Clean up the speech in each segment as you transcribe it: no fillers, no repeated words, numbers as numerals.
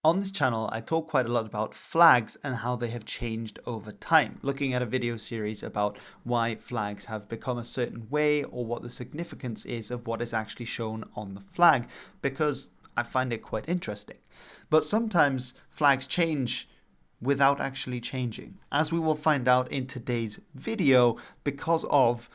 On this channel, I talk quite a lot about flags and how they have changed over time, looking at a video series about why flags have become a certain way or what the significance is of what is actually shown on the flag, because I find it quite interesting. But sometimes flags change without actually changing, as we will find out in today's video because of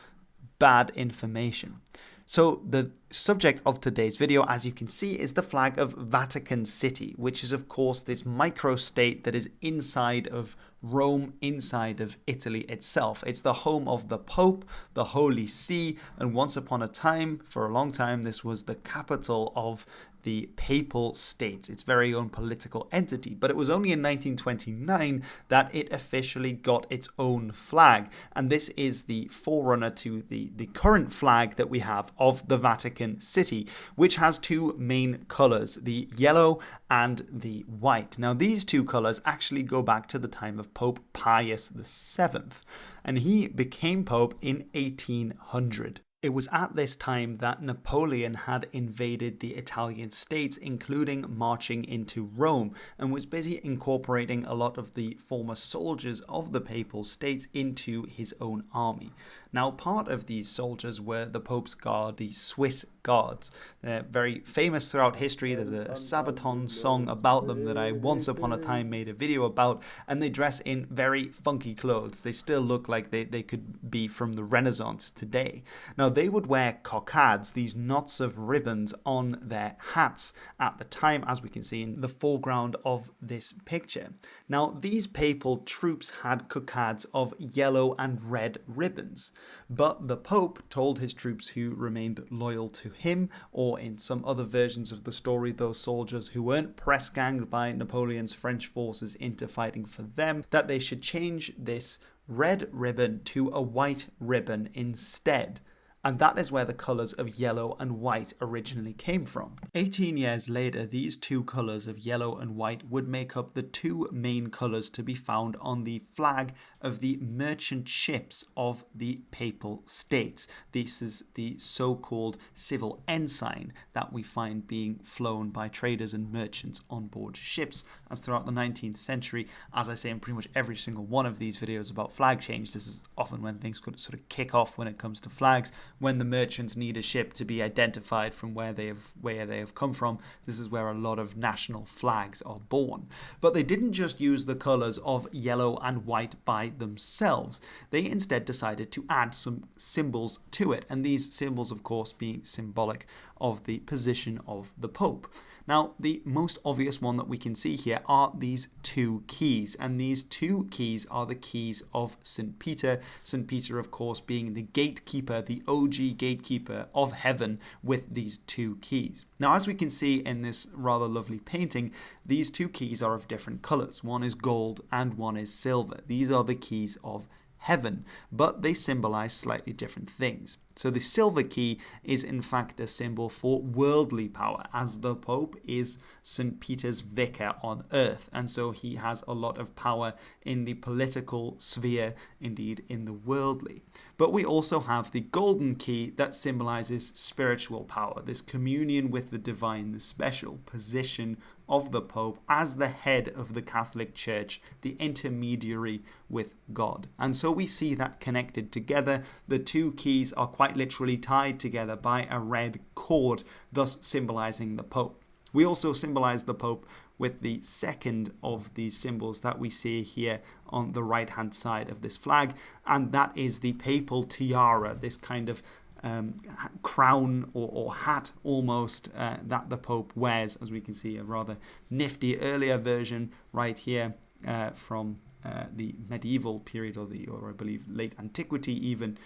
bad information. So the subject of today's video, as you can see, is the flag of Vatican City, which is of course this microstate that is inside of Rome, inside of Italy itself. It's the home of the Pope, the Holy See, and once upon a time, for a long time, this was the capital of the Papal States, its very own political entity. But it was only in 1929 that it officially got its own flag. And this is the forerunner to the current flag that we have of the Vatican City, which has two main colors, the yellow and the white. Now, these two colors actually go back to the time of Pope Pius VII, and he became Pope in 1800. It was at this time that Napoleon had invaded the Italian states, including marching into Rome, and was busy incorporating a lot of the former soldiers of the Papal States into his own army. Now, part of these soldiers were the Pope's Guard, the Swiss Guards. They're very famous throughout history. There's a Sabaton song about them that I once upon a time made a video about, and they dress in very funky clothes. They still look like they could be from the Renaissance today. Now, they would wear cockades, these knots of ribbons on their hats at the time, as we can see in the foreground of this picture. Now, these papal troops had cockades of yellow and red ribbons, but the Pope told his troops who remained loyal to him, or in some other versions of the story, those soldiers who weren't press-ganged by Napoleon's French forces into fighting for them, that they should change this red ribbon to a white ribbon instead. And that is where the colours of yellow and white originally came from. 18 years later, these two colours of yellow and white would make up the two main colours to be found on the flag of the merchant ships of the Papal States. This is the so-called civil ensign that we find being flown by traders and merchants on board ships. As throughout the 19th century, as I say in pretty much every single one of these videos about flag change, this is often when things could sort of kick off when it comes to flags. When the merchants need a ship to be identified from where they have come from, this is where a lot of national flags are born. But they didn't just use the colours of yellow and white by themselves. They instead decided to add some symbols to it, and these symbols, of course, being symbolic of the position of the Pope. Now, the most obvious one that we can see here are these two keys, and these two keys are the keys of St. Peter. St. Peter, of course, being the gatekeeper, the OG gatekeeper of heaven with these two keys. Now, as we can see in this rather lovely painting, these two keys are of different colors. One is gold and one is silver. These are the keys of heaven, but they symbolize slightly different things. So the silver key is in fact a symbol for worldly power, as the Pope is St. Peter's vicar on earth, and so he has a lot of power in the political sphere, indeed in the worldly. But we also have the golden key that symbolizes spiritual power, this communion with the divine, the special position of the Pope as the head of the Catholic Church, the intermediary with God. And so we see that connected together. The two keys are quite literally tied together by a red cord, thus symbolizing the Pope. We also symbolize the Pope with the second of these symbols that we see here on the right-hand side of this flag, and that is the papal tiara, this kind of crown or hat almost that the Pope wears. As we can see, a rather nifty earlier version right here from the medieval period, or I believe late antiquity even.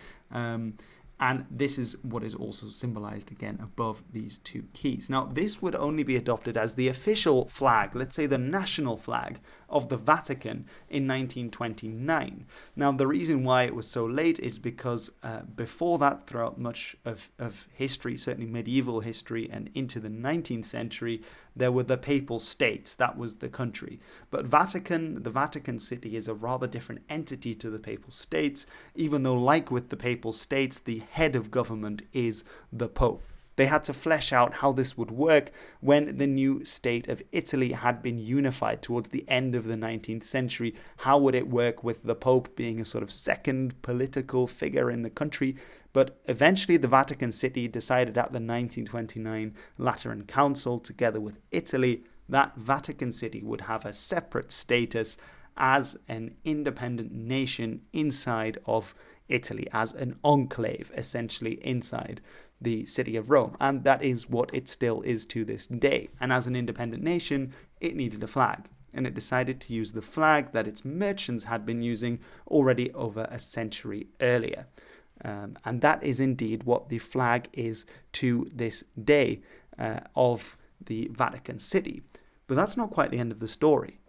And this is what is also symbolized again above these two keys. Now, this would only be adopted as the official flag, let's say the national flag of the Vatican in 1929. Now, the reason why it was so late is because before that, throughout much of history, certainly medieval history and into the 19th century, there were the Papal States. That was the country. But the Vatican City is a rather different entity to the Papal States, even though, like with the Papal States, the head of government is the Pope. They had to flesh out how this would work when the new state of Italy had been unified towards the end of the 19th century. How would it work with the Pope being a sort of second political figure in the country? But eventually the Vatican City decided at the 1929 Lateran Council, together with Italy, that Vatican City would have a separate status as an independent nation inside of Italy, as an enclave, essentially inside the city of Rome. And that is what it still is to this day. And as an independent nation, it needed a flag. And it decided to use the flag that its merchants had been using already over a century earlier. And that is indeed what the flag is to this day of the Vatican City. But that's not quite the end of the story.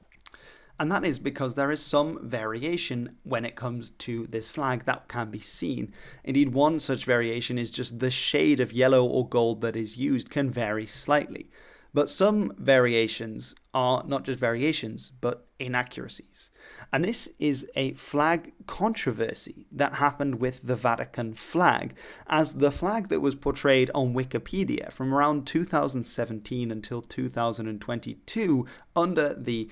And that is because there is some variation when it comes to this flag that can be seen. Indeed, one such variation is just the shade of yellow or gold that is used can vary slightly. But some variations are not just variations, but inaccuracies. And this is a flag controversy that happened with the Vatican flag, as the flag that was portrayed on Wikipedia from around 2017 until 2022 under the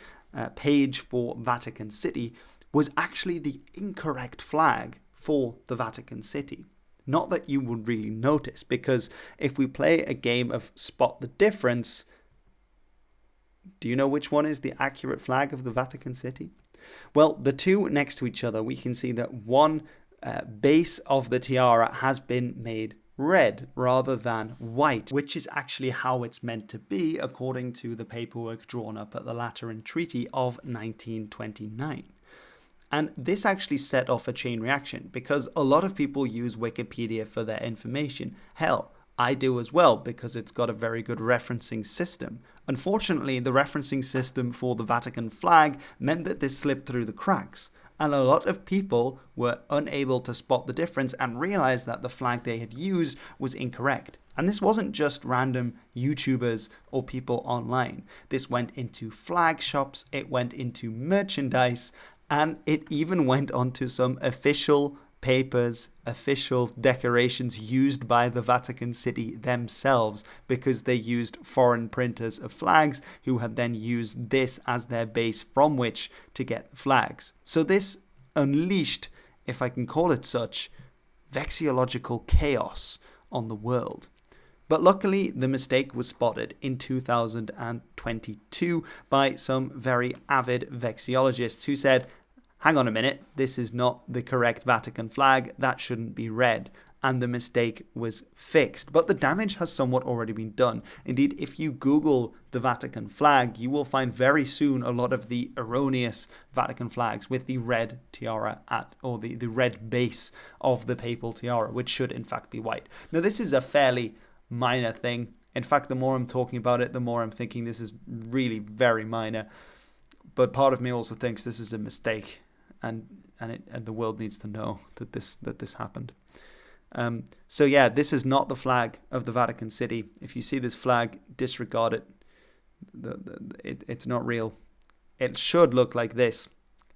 page for Vatican City was actually the incorrect flag for the Vatican City. Not that you would really notice, because if we play a game of spot the difference, do you know which one is the accurate flag of the Vatican City? Well, the two next to each other, we can see that one base of the tiara has been made red rather than white, which is actually how it's meant to be according to the paperwork drawn up at the Lateran Treaty of 1929. And this actually set off a chain reaction because a lot of people use Wikipedia for their information. Hell, I do as well because it's got a very good referencing system. Unfortunately, the referencing system for the Vatican flag meant that this slipped through the cracks. And a lot of people were unable to spot the difference and realize that the flag they had used was incorrect. And this wasn't just random YouTubers or people online. This went into flag shops, it went into merchandise, and it even went onto some official papers, official decorations used by the Vatican City themselves, because they used foreign printers of flags who had then used this as their base from which to get the flags. So this unleashed, if I can call it such, vexillological chaos on the world. But luckily, the mistake was spotted in 2022 by some very avid vexillologists who said, hang on a minute, this is not the correct Vatican flag, that shouldn't be red. And the mistake was fixed. But the damage has somewhat already been done. Indeed, if you Google the Vatican flag, you will find very soon a lot of the erroneous Vatican flags with the red tiara or the red base of the papal tiara, which should in fact be white. Now, this is a fairly minor thing. In fact, the more I'm talking about it, the more I'm thinking this is really very minor. But part of me also thinks this is a mistake. And the world needs to know that this happened. So yeah, this is not the flag of the Vatican City. If you see this flag, disregard it. It's not real. It should look like this.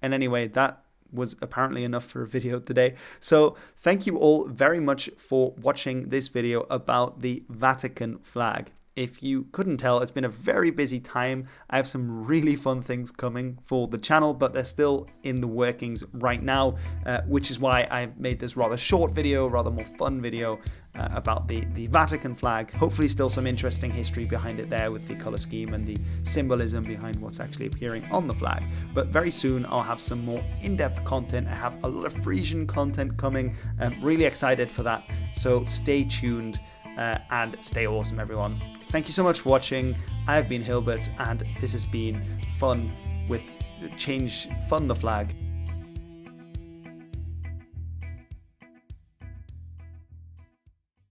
And anyway, that was apparently enough for a video today. So thank you all very much for watching this video about the Vatican flag. If you couldn't tell, it's been a very busy time. I have some really fun things coming for the channel, but they're still in the workings right now, which is why I've made this rather short video, rather more fun video about the Vatican flag. Hopefully still some interesting history behind it there with the color scheme and the symbolism behind what's actually appearing on the flag. But very soon I'll have some more in-depth content. I have a lot of Frisian content coming. I'm really excited for that. So stay tuned. And stay awesome, everyone. Thank you so much for watching. I have been Hilbert, and this has been Fun with Fun the Flag.